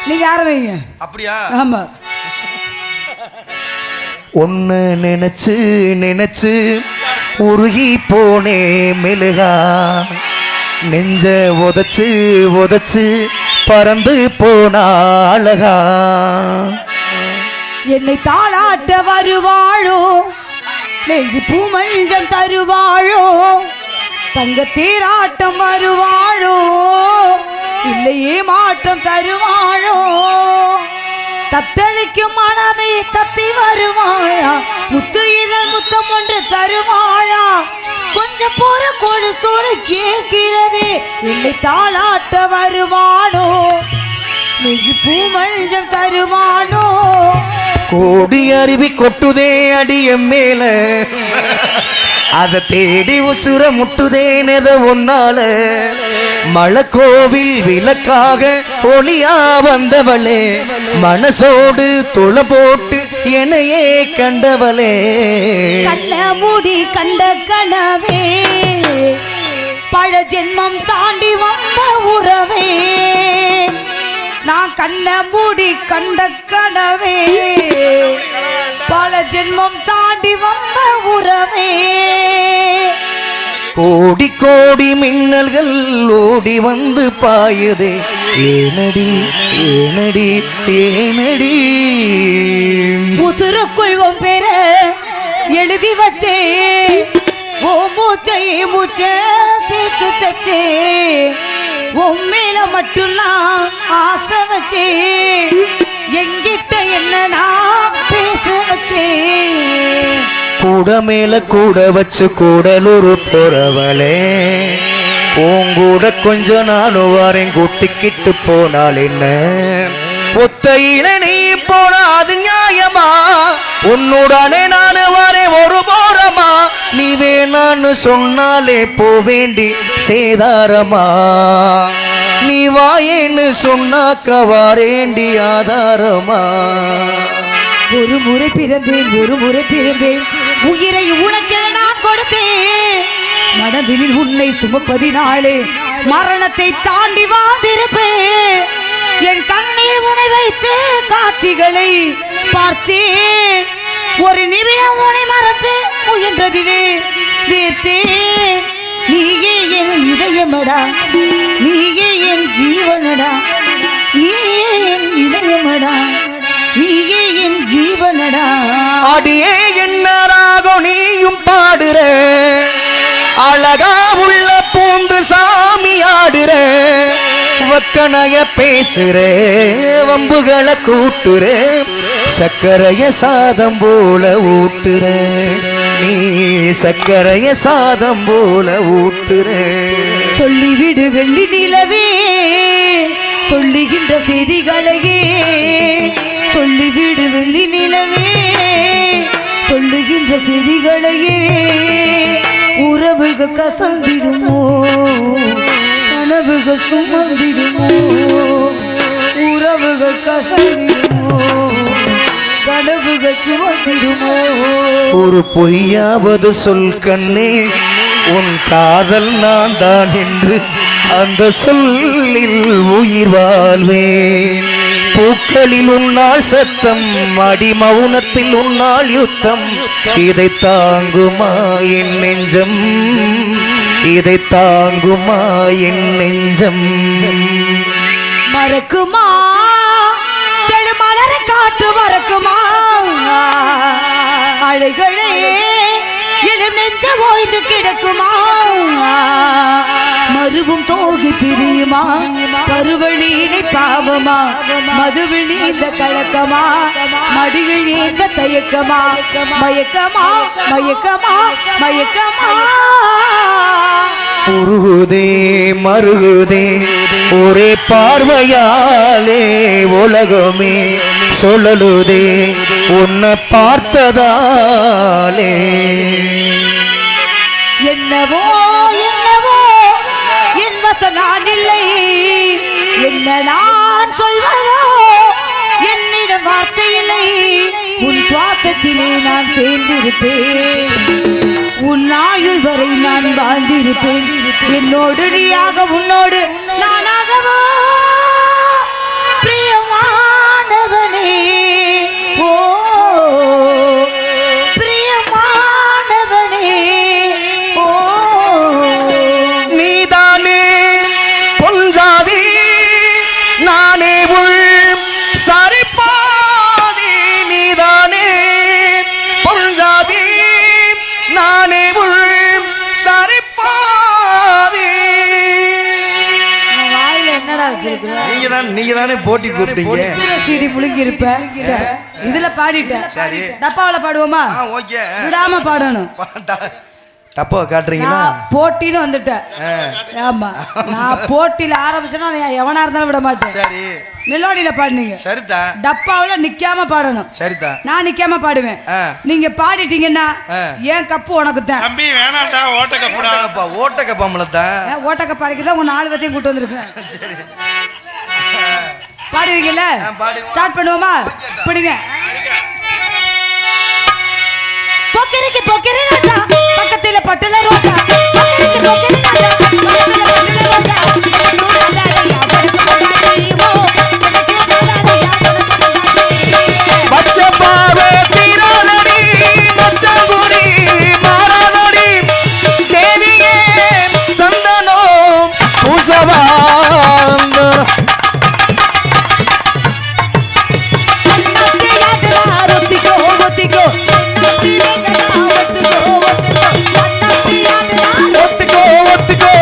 நீங்க ஆரம்பிங்க. அப்படியா? ஆமா. ஒன்னு நினைச்சு நினைச்சு உருகி போனே மெழுகா, நெஞ்ச உதச்சு உதச்சு பறந்து போனா அழகா. என்னை தாளாட்ட வருவாளோ, நெஞ்சு பூமஞ்சம் தருவாளோ, தங்க தேராட்டம் வருவாளோ, இல்லையே மாற்றம் தருவாளோ, தத்தளிக்கும் மனமே தத்தி வருவாளா, முத்து இதழ் முத்தம் ஒன்று தருவாளா, கொஞ்சம் போற கொடு சோறு கேட்கிறது, என்னை தாளாட்ட வருவாளோ, நெஞ்சு பூமஞ்சம் தருவாளோ. கோடி அருவி கொட்டுதே அடிய மேல, அத தேடி உசுர முட்டுதேனத ஒன்னால, மலக்கோவில் விளக்காக ஒளியா வந்தவளே, மனசோடு துள போட்டு என்னையே கண்டவளே. கண்ண மூடி கண்ட கனவே, பல ஜென்மம் தாண்டி வந்த உறவே, நான் கண்ண மூடி கண்ட கனவே, பல ஜென்மம் தாண்டி வந்த உறவே. கோடி கோடி மின்னல்கள் ஓடி வந்து பாயுதே, ஏனடி ஏனடி ஏனடி. உசுருக்குள் உன் பேர எழுதி வச்சே, ஓ மூச்சை மூச்சை சேர்த்து தச்சே, உண்மையில மட்டும்தான் ஆசை வச்சே, எங்கிட்ட என்னன்னா பேச வச்சே. கூட மேல கூட வச்சு கூடலூர் போறவளே, உங்கூட கொஞ்சம் நானும் வாரேன் கூட்டிக்கிட்டு போனால் என்ன, ஒத்தையில நீ போனா அது நியாயமா, உன்னுடனே நானு வரேன் ஒரு போறமா, நீ வேணான்னு சொன்னாலே போவேண்டி சேதாரமா, நீ வாயேன்னு சொன்னாக்க வாரேண்டி ஆதாரமா. ஒரு முறை பிறந்தேன் ஒரு முறை பிறந்தேன், உயிரை உனக்கு நான் கொடுத்தேன், மனதில் உன்னை சுமப்பதினாலே மரணத்தை தாண்டி வாழ்ந்திருப்பேன், என் கண்ணில் உனை வைத்து காட்சிகளை பார்த்தேன், ஒரு நிமிடம் உனை மறந்து முயன்றதிலே வேர்த்தேன், நீயே என் இதயமடா, நீயே என் ஜீவனடா, நீயே என் இதயமடா, நீயே என் ஜீவனடா. அடியே என்ன ராகம் நீயும் பாடுற, அழகா உள்ள பூந்து சாமி ஆடுற, வக்கனைய பேசுற, வம்புகளை கூட்டுற, சக்கரைய சாதம் போல ஊட்டுற, நீ சக்கரைய சாதம் போல ஊட்டுற. சொல்லிவிடு வெள்ளி நிலவே, சொல்லுகின்ற செய்திகளையே, சொல்லிவிடு வெள்ளி நிலவே, சொல்லுகின்ற செய்திகளையே, உறவுகள் கசந்திடுமோ, கனவுகள் சுமந்திடுமோ, உறவுகள் கசந்திடுமோ, கனவுகள் சுமந்திடுமோ. ஒரு பொய்யாவது சொல் கண்ணே, உன் காதல் நான் தான் என்று அந்த சொல்லில் உயிர் வாழ்வேன், பூக்களில் உன்னால் சத்தம், அடி மௌனத்தில் உன்னால் யுத்தம், இதை தாங்குமா என் நெஞ்சம், இதை தாங்குமா என் நெஞ்சம். மறக்குமா செடு மலர காற்று மறக்குமா, அழைகளே எனும் நெஞ்ச ஓய்ந்து கிடக்குமா, மருவும் தோகி பிரியுமா, பருவழியினை பாவமா, மதுவில் நீந்த கலக்கமா, மடியில் நீந்த தயக்கமா, மயக்கமா மயக்கமா மயக்கமா. உருகுதே மருகுதே ஒரே பார்வையாலே, உலகமே சொல்லலுதே உன்னை பார்த்ததாலே. என்னவோ என்னவோ என் வசம் நான் இல்லை, என்ன நான் சொல்வதோ என்னிடம் வார்த்தை இல்லை, உன் சுவாசத்திலே நான் சேர்ந்திருப்பேன், உன் ஆயுள் வரை நான் வாழ்ந்திருப்பேன், என்னோடு நீயாக உன்னோடு நானாகவா பிரியமா. உள் சரிபாதி நீதானே பொருள்சாதி நானே உள் சரிபாதி. வாயில என்னடா வச்சிருக்க? நீங்க தானே போட்டி கூப்பிட்டீங்க. சீடி முழுங்கி இருப்ப. இதுல பாடிட்டேன். சரி டப்பாவில பாடுவோமா? ஓகே. விடாம பாடணும். டப்பா காட்டுறீங்களா? போட்டின்னு வந்துட்டேன். ஆமா, நான் போட்டியில ஆரம்பிச்சேன்னா எவனா இருந்தாலும் விட மாட்டேன். சரி மெலோடியில பாடுனீங்க. சரிதா. டப்பாவில நிக்காம பாடணும். சரிதா. நான் நிக்காம பாடுவேன். நீங்க பாடிட்டீங்கன்னா ஏன் கப்பு உனக்கு தான். தம்பி வேணாம்டா, ஓட்ட கப்புடா. ஓட்ட கப்பாமலத்தான். ஓட்ட கப்பு அடிக்கதான் உங்க 4 பேத்தையும் கூட்டு வந்திருக்கேன். சரி பாடுவீங்கல்ல? ஸ்டார்ட் பண்ணுவோமா? பிடிங்க. பொக்கிரிக்கு பொக்கிரி ராஜா பக்கத்துல பட்டல ரோஜா. பொக்கிரிக்கு பொக்கிரி ராஜா பக்கத்துல பட்டல ரோஜா. நூறாதாரியா படுக்கு கொண்டாடி ஓ எனக்கு போதாதியா படுக்கு கொண்டாடி. பச்ச பாவே தீராதடி மச்சங்குடி மாறாதடி தேவியே சந்தனோ பூசவா. ஒத்துக்கோ ஒத்துக்கோ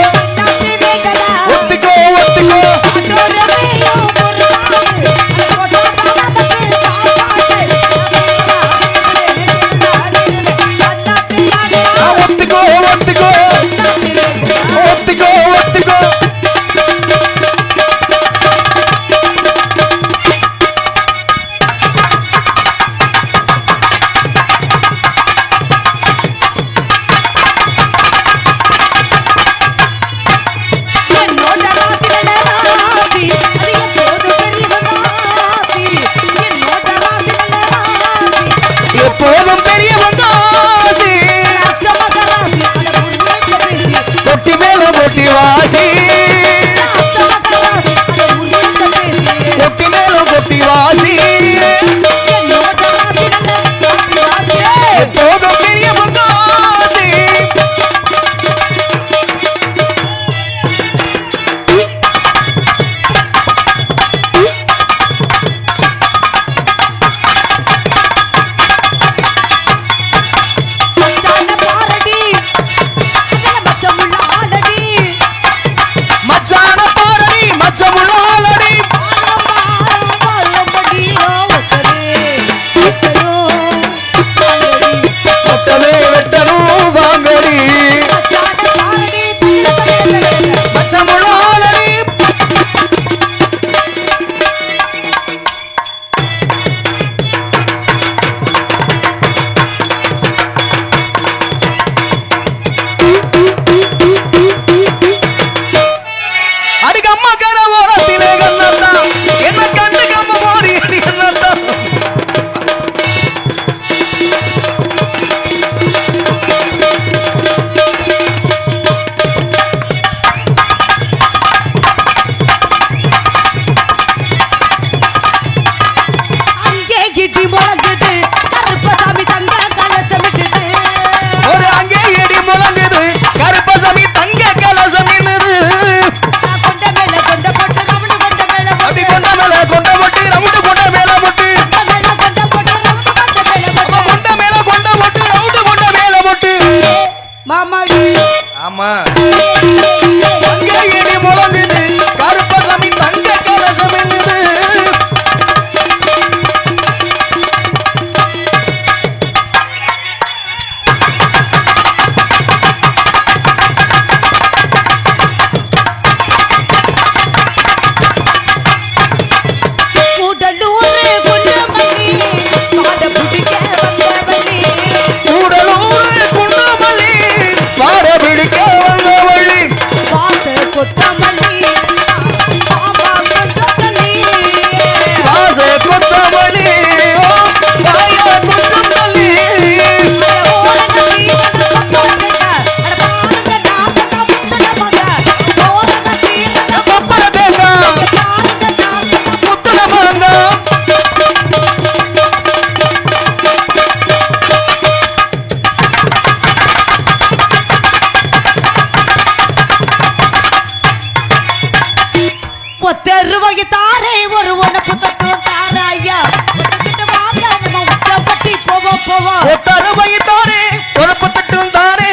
ஒத்த ரூபாய்க்கு தாரே ஒரு உனக்கு தட்டும் தார ஐயா ஒத்துக்கிட்டு வாங்க நம்ம உச்சப்பட்டி போவோம் ஒத்தருமைத்தாரே உழப்பத்தட்டும் தாரே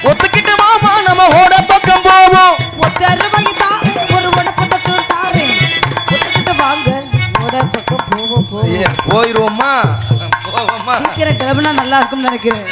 ஒத்துக்கிட்டு மாமா நம்ம ஓட பக்கம் போவோம் ஒத்த ரூபாய்க்கு தாரே ஒரு உனக்கு தட்டும் தாரே ஒத்துக்கிட்டு வாங்க ஓட பக்கம் போவோம் போயிருவோமா போவோமா சீக்கிரம் கிளம்புனா நல்லா இருக்கும்னு நினைக்கிறேன்